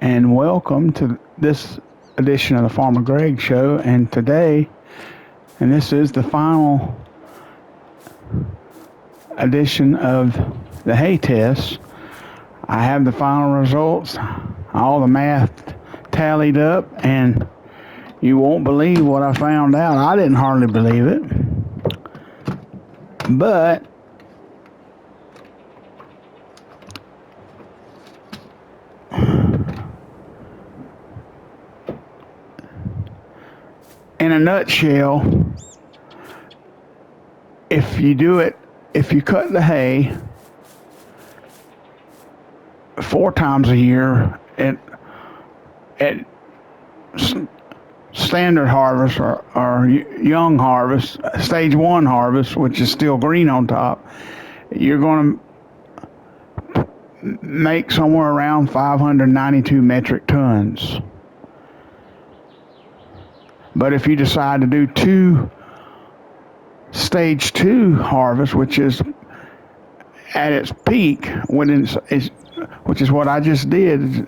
and welcome to this edition of the Farmer Greg Show. And this is the final edition of the hay test. I have the final results, all the math tallied up, and you won't believe what I found out. I didn't hardly believe it, but in a nutshell, if you cut the hay 4 times a year at standard harvest or young harvest, stage 1 harvest, which is still green on top, you're going to make somewhere around 592 metric tons. But if you decide to do 2 stage 2 harvest, which is at its peak, which is what I just did,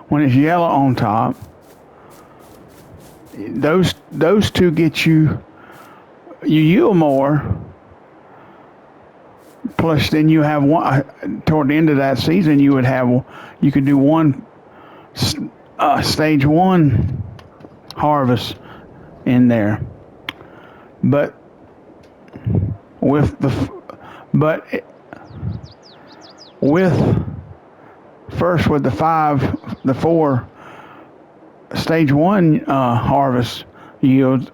when it's yellow on top, those 2 get you yield more. Plus, then you have one toward the end of that season. You could do one stage 1 harvest in there, but with the four stage 1 harvest yields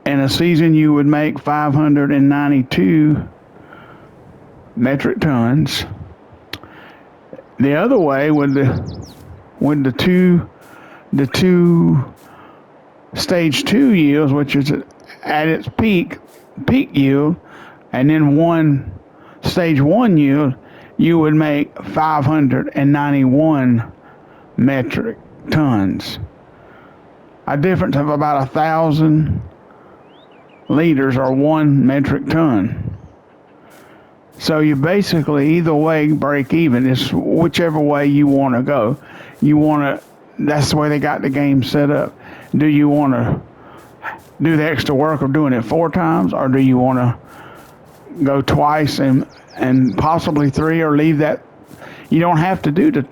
in a season, you would make 592 metric tons. The other way with the two stage 2 yields, which is at its peak yield, and then one stage 1 yield, you would make 591 metric tons. A difference of about 1,000 liters or 1 metric ton. So you basically either way break even. It's whichever way you want to go. That's the way they got the game set up. Do you want to do the extra work of doing it 4 times, or do you want to go twice and possibly 3, or leave that? You don't have to do the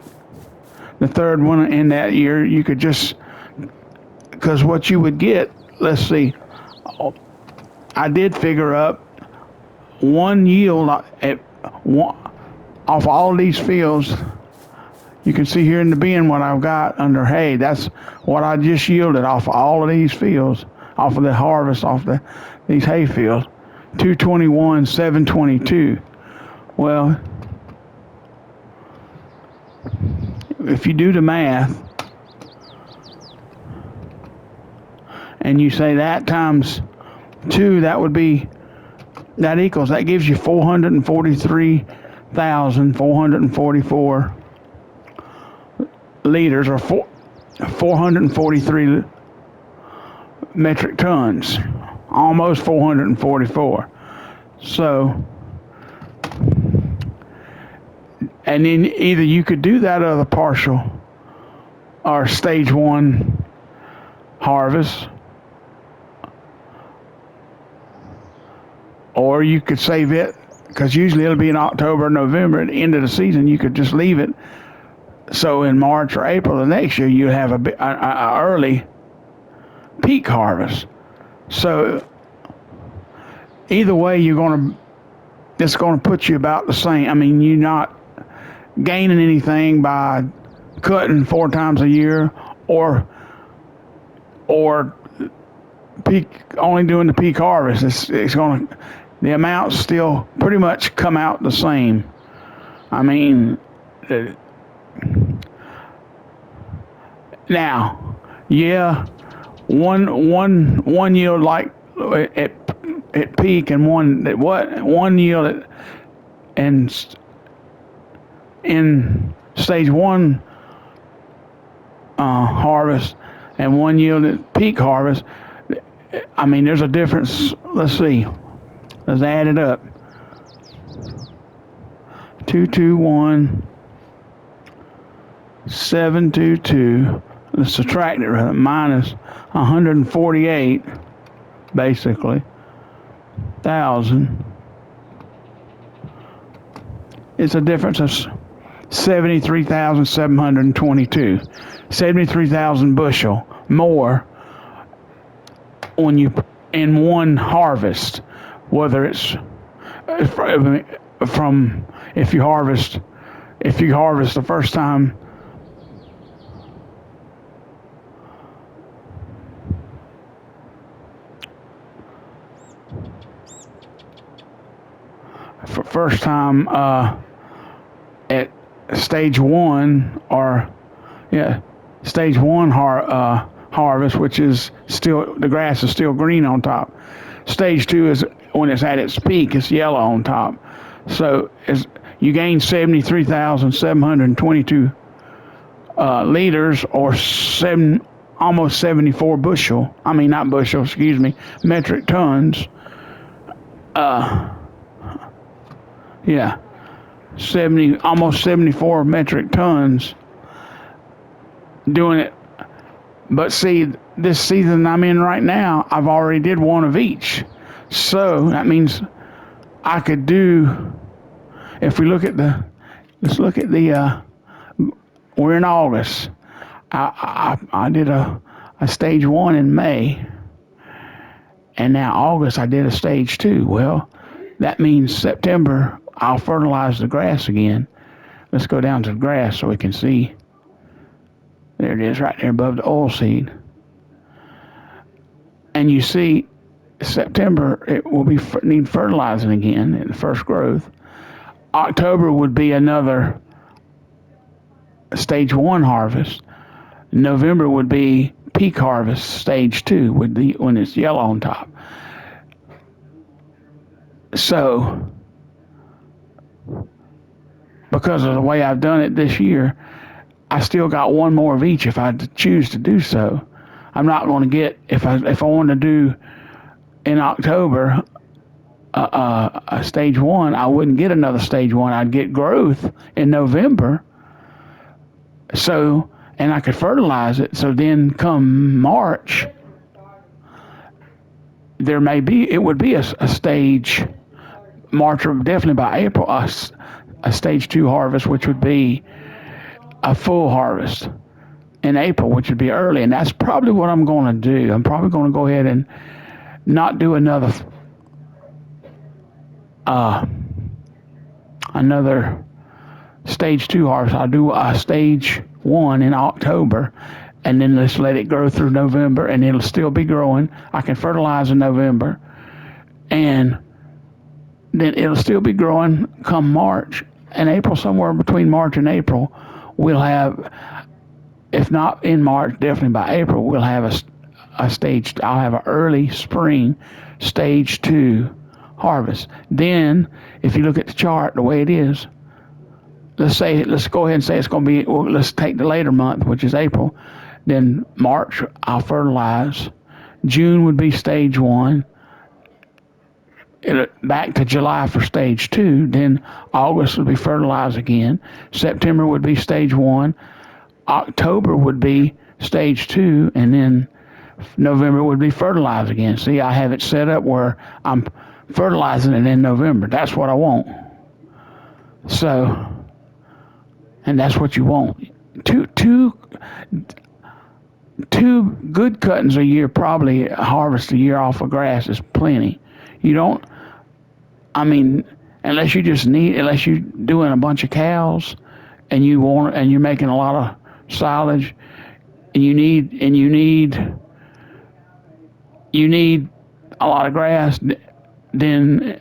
3rd one in that year. You could just, because what you would get, let's see, I did figure up one yield off all these fields. You can see here in the bin what I've got under hay. That's what I just yielded off of all of these fields, off of the harvest, these hay fields. 221, 722. Well, if you do the math and you say that times 2, that gives you 443,444 liters, or 443 metric tons, almost 444. So, and then either you could do that other partial or stage 1 harvest, or you could save it, because usually it'll be in October or November. At the end of the season, you could just leave it. So in March or April of next year, you have a early peak harvest. So either way, it's going to put you about the same. I mean, you're not gaining anything by cutting 4 times a year, or only doing the peak harvest. The amounts still pretty much come out the same. I mean, now, yeah, one yield like at peak, and one yield in stage 1 harvest, and one yield at peak harvest. I mean, there's a difference. Let's see. Let's add it up. 221 722. Let's subtract it rather. Minus 148, basically, thousand. It's a difference of 73,722. 73,000 bushel more when you in one harvest, whether it's from if you harvest the first time. For first time at stage one, or stage one harvest, which is still, the grass is still green on top. Stage two is when it's at its peak, it's yellow on top. So you gain 73,722 liters, or almost 74 bushel. I mean, not bushel, excuse me, metric tons. Almost 74 metric tons doing it. But see, this season I'm in right now, I've already did one of each. So that means I could do, if we look at we're in August. I did a stage one in May, and now August I did a stage two. Well, that means September I'll fertilize the grass again. Let's go down to the grass so we can see. There it is right there above the oilseed. And you see, September it will need fertilizing again in the first growth. October would be another stage one harvest. November would be peak harvest, stage two, when it's yellow on top. So, because of the way I've done it this year, I still got one more of each if I choose to do so. I'm not going to get, if I want to do in October a stage one, I wouldn't get another stage one. I'd get growth in November. So, and I could fertilize it. So then come March, it would be a stage, March, or definitely by April, a stage two harvest, which would be a full harvest in April, which would be early. And that's probably what I'm going to do. I'm probably going to go ahead and not do another stage two harvest. I'll do a stage one in October, and then let's let it grow through November, and it'll still be growing. I can fertilize in November, and then it'll still be growing come March and April. Somewhere between March and April, we'll have, if not in March, definitely by April, we'll have a stage. I'll have an early spring stage two harvest. Then, if you look at the chart the way it is, let's go ahead and say it's going to be, let's take the later month, which is April. Then March, I'll fertilize. June would be stage one. Back to July for stage two. Then August would be fertilized again. September would be stage one. October would be stage two. And then November would be fertilized again. See, I have it set up where I'm fertilizing it in November. That's what I want. So, and that's what you want. Two good cuttings a year, probably harvest a year off of grass is plenty. You don't, unless you're doing a bunch of cows and you're making a lot of silage, and you need a lot of grass, then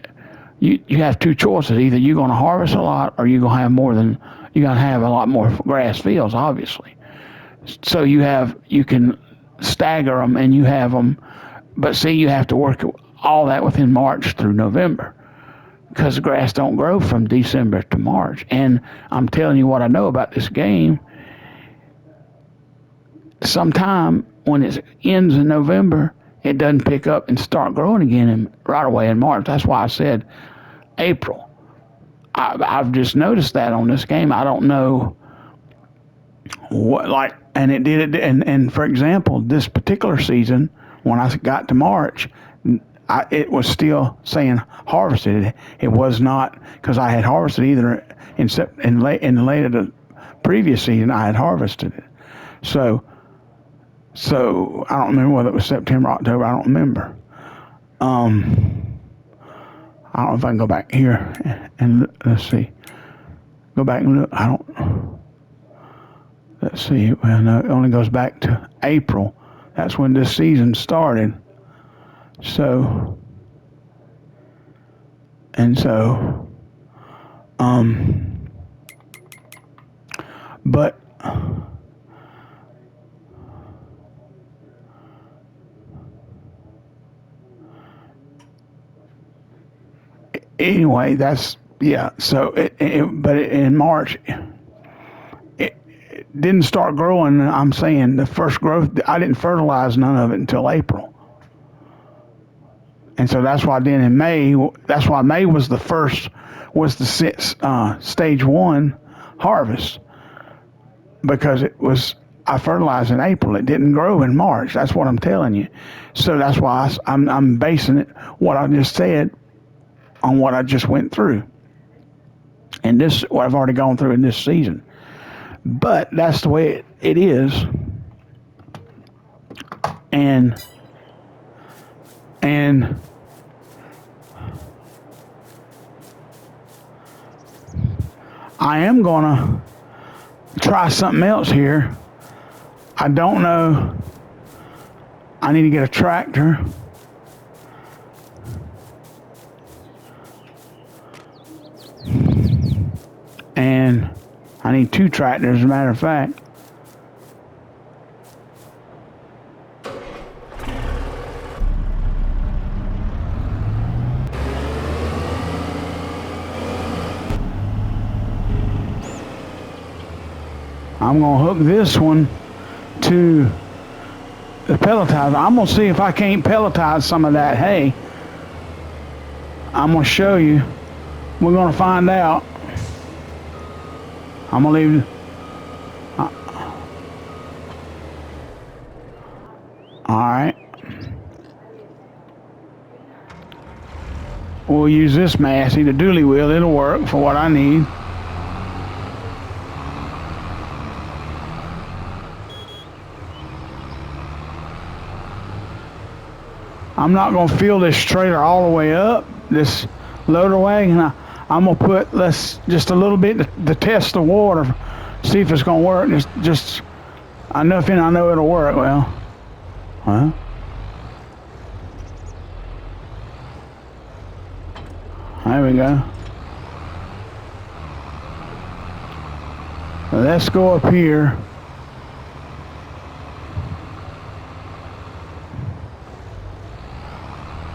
you have two choices. Either you're going to harvest a lot, or you're going to have a lot more grass fields, obviously. So you can stagger them, and you have them, but see, you have to work all that within March through November, because the grass don't grow from December to March. And I'm telling you what I know about this game. Sometime when it ends in November, it doesn't pick up and start growing again right away in March. That's why I said April. I've just noticed that on this game. I don't know what like, and it did it, and for example, this particular season, when I got to March, it was still saying harvested. It was not, because I had harvested either in late of the previous season. I had harvested it, so I don't remember whether it was September, October. I don't remember. I don't know if I can go back here and let's see. Go back and look. I don't. Let's see. Well, no, it only goes back to April. That's when this season started. So, and so, but anyway, that's yeah. So, in March, it didn't start growing. I'm saying the first growth. I didn't fertilize none of it until April. And so that's why then in May, that's why May was the first, was the stage one harvest, because it was, I fertilized in April. It didn't grow in March. That's what I'm telling you. So that's why I'm basing it, what I just said, on what I just went through. And this, what I've already gone through in this season. But that's the way it is. And I am gonna try something else here. I don't know. I need to get a tractor. And I need 2 tractors, as a matter of fact. I'm going to hook this one to the pelletizer. I'm going to see if I can't pelletize some of that hay. I'm going to show you. We're going to find out. I'm going to leave. All right. We'll use this Massey, the dually wheel. It'll work for what I need. I'm not going to fill this trailer all the way up, this loader wagon. I'm going to put just a little bit to test the water, see if it's going to work. Just enough in, I know it'll work. Well, there we go. Now let's go up here.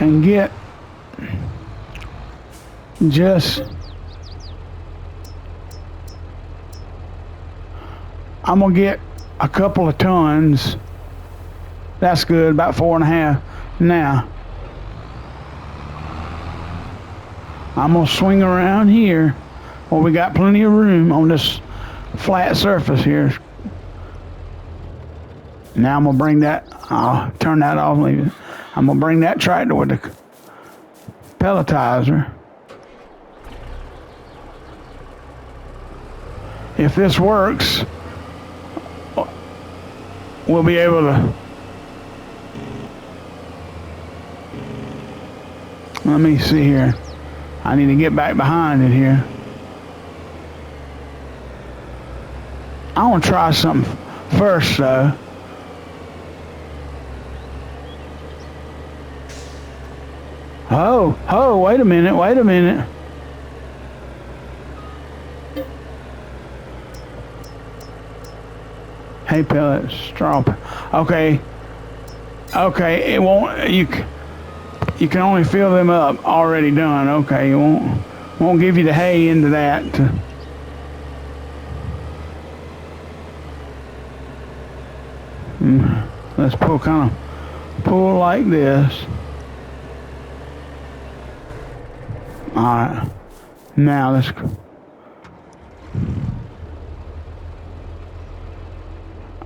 And get I'm gonna get a couple of tons. That's good, about 4.5. Now I'm gonna swing around here. Well, we got plenty of room on this flat surface here. Now I'm gonna bring that, I'll turn that off, leave it. I'm gonna bring that tractor with the pelletizer. If this works, we'll be able to. Let me see here. I need to get back behind it here. I want to try something first, though. Oh, wait a minute. Hay pellets, straw. Okay, it won't, you can only fill them up already done. Okay, it won't give you the hay into that. Let's pull like this. Alright, now let's go.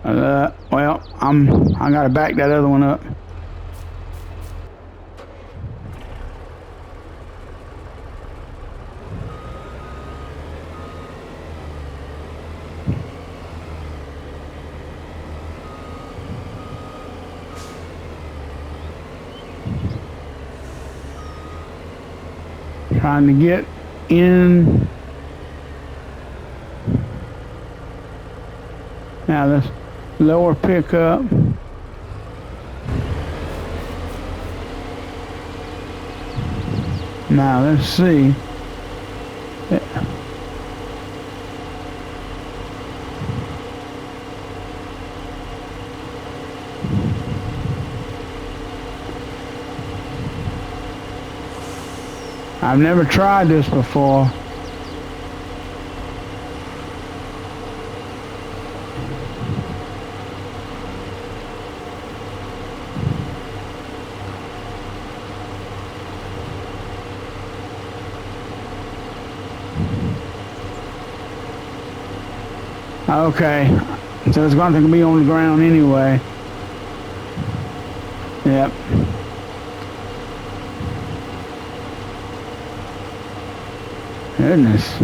Well, I gotta back that other one up. Trying to get in. Now this lower pickup. Now let's see. I've never tried this before. Okay, so it's going to be on the ground anyway. Yep. Goodness.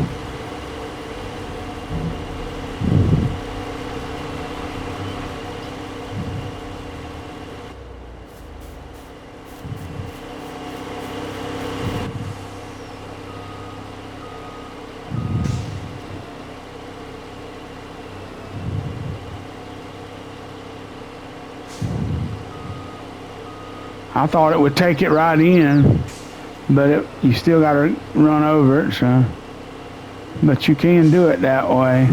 I thought it would take it right in, but you still got to run over it, so. But you can do it that way.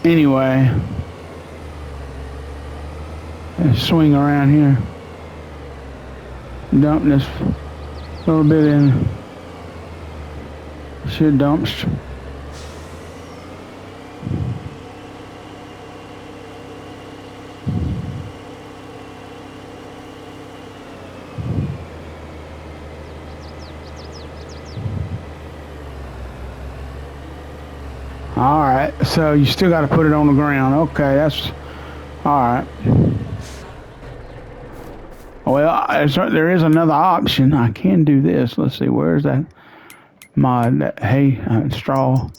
Anyway, let's swing around here. Dump this little bit in. Should dump. All right, so you still got to put it on the ground. Okay, that's all right. Well, there is another option. I can do this. Let's see, where's that mod, that hay straw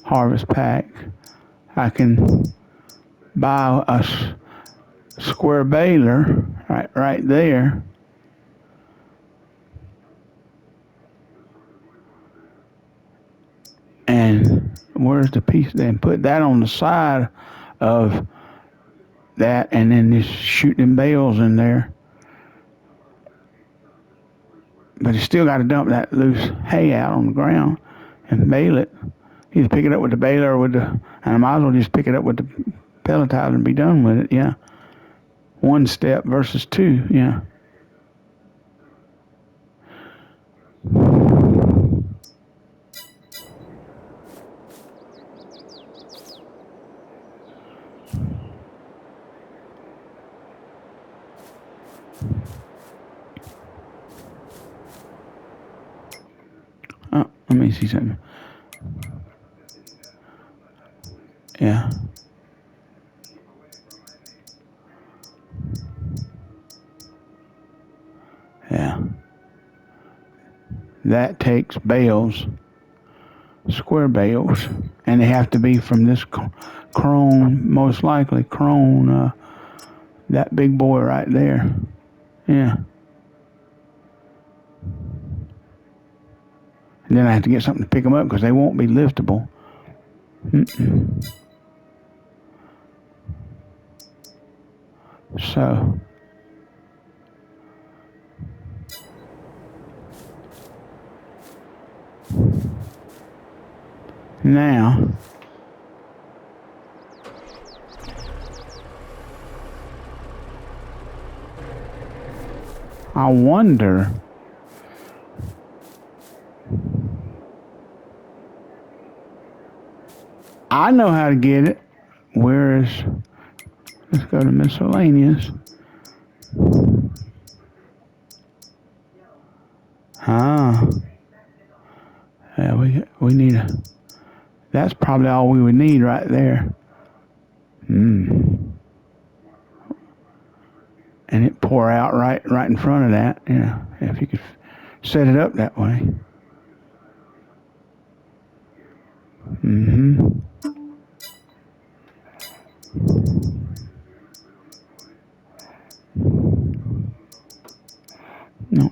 harvest pack? I can buy a square baler right there. And where's the piece? Then put that on the side of that, and then just shoot them bales in there. But you still got to dump that loose hay out on the ground and bale it. Either pick it up with the baler or with the, and I might as well just pick it up with the pelletizer and be done with it. Yeah, one step versus two. Yeah. Oh, let me see something. Yeah. Yeah. That takes bales, square bales, and they have to be from this Krone, most likely Krone, that big boy right there. Yeah. And then I have to get something to pick them up because they won't be liftable. So now I wonder I know how to get it. Where is let's go to miscellaneous. Ah, yeah, we need a. That's probably all we would need right there. And it pour out right in front of that. Yeah, if you could set it up that way. No.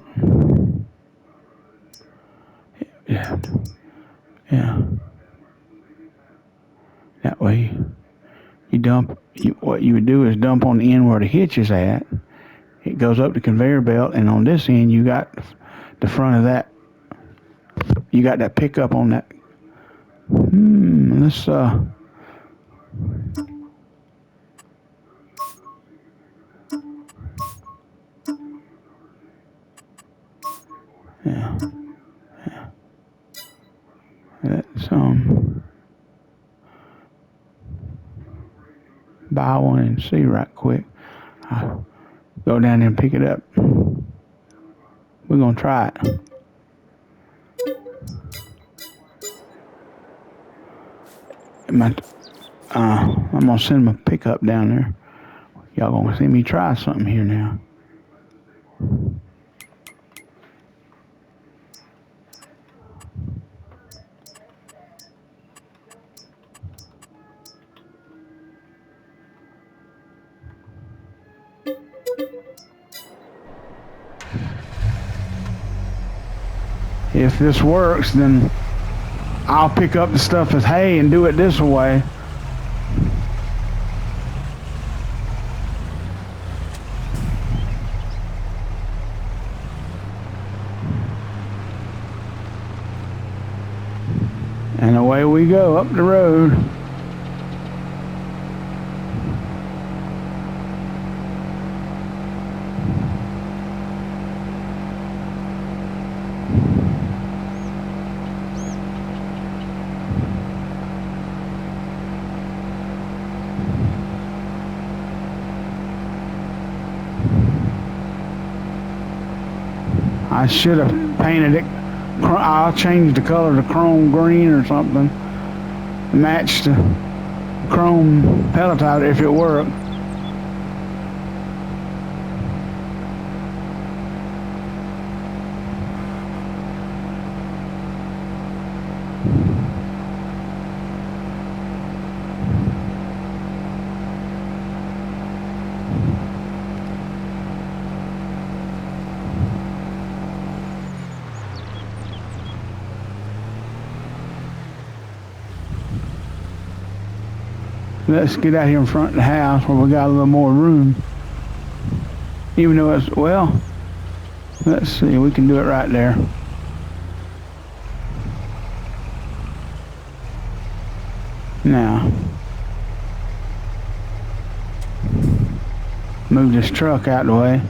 Yeah. Yeah. That way, you dump. What you would do is dump on the end where the hitch is at. It goes up the conveyor belt, and on this end, you got the front of that. You got that pickup on that. Let's yeah. Let's buy one and see right quick. I'll go down there and pick it up. We're gonna try it. I'm gonna send my pickup down there. Y'all gonna see me try something here now. If this works, then I'll pick up the stuff as hay and do it this way. And away we go up the road. I should have painted it. I'll change the color to chrome green or something. Match the chrome pelletizer if it worked. Let's get out here in front of the house where we got a little more room. Even though it's, well, let's see, we can do it right there. Now, move this truck out of the way.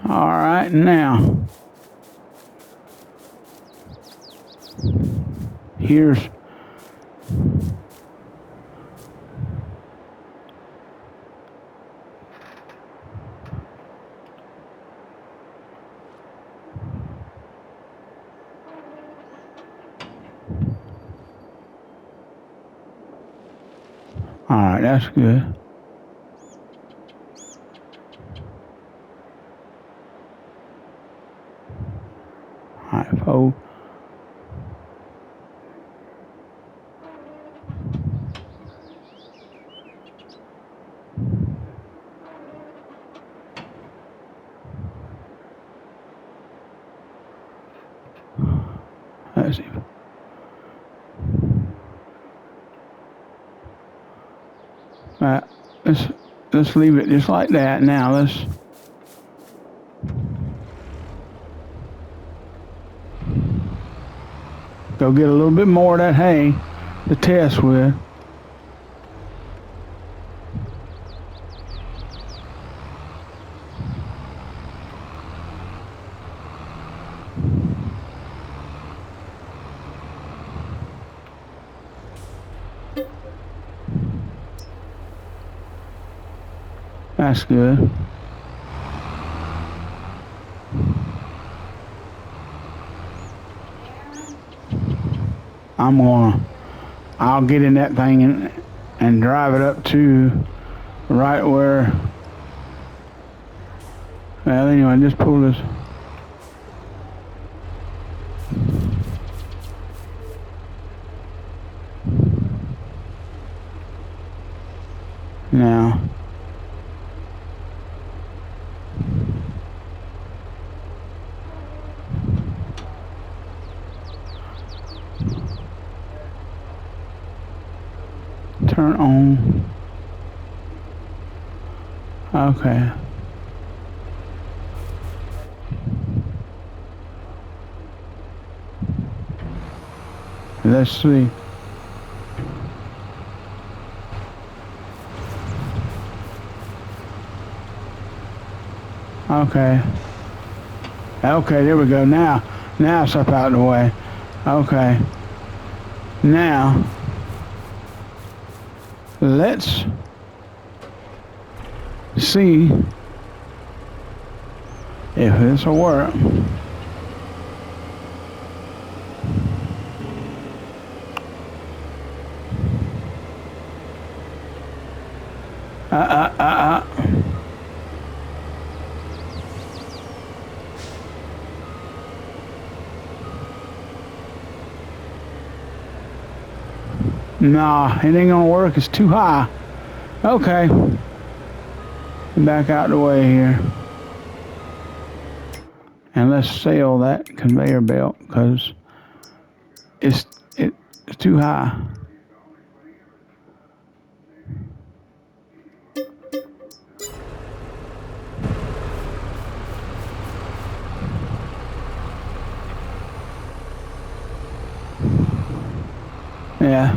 All right, now, here's all right, that's good. All right, fold. impressive. Right, let's leave it just like that. Now let's go get a little bit more of that hay to test with. That's good. I'll get in that thing and drive it up to right where, well, anyway, just pull this. Now, turn on. Okay. Let's see. Okay. Okay, there we go. Now it's up out of the way. Okay. Now, let's see if this will work. Nah, it ain't gonna work. It's too high. Okay. Back out the way here. And let's sail that conveyor belt because it's too high. Yeah.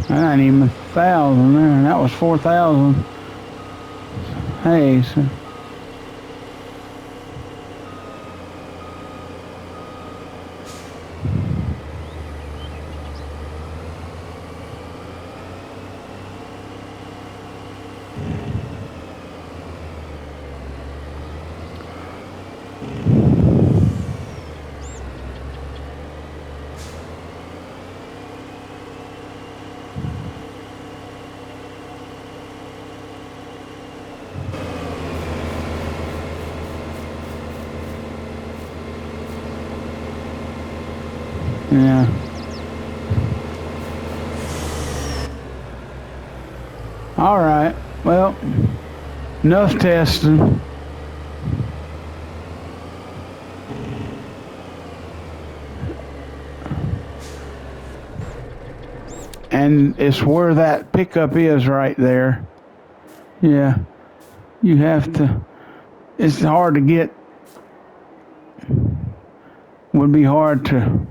That ain't even 1,000 there. That was 4,000. Hey, so yeah. All right. Well, enough testing. And it's where that pickup is right there. Yeah. You have to, it's hard to get, would be hard to,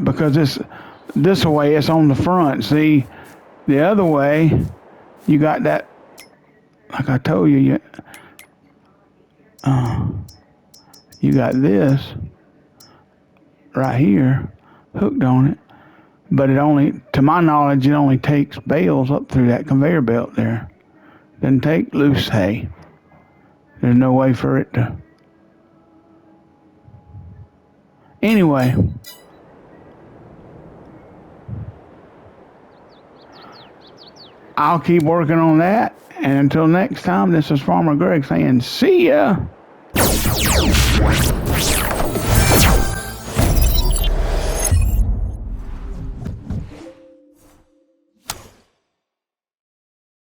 because this way it's on the front. See, the other way, you got that, like I told you, you got this right here hooked on it. But it only, to my knowledge, it only takes bales up through that conveyor belt there. Doesn't take loose hay. There's no way for it to. Anyway, I'll keep working on that. And until next time, this is Farmer Greg saying, see ya.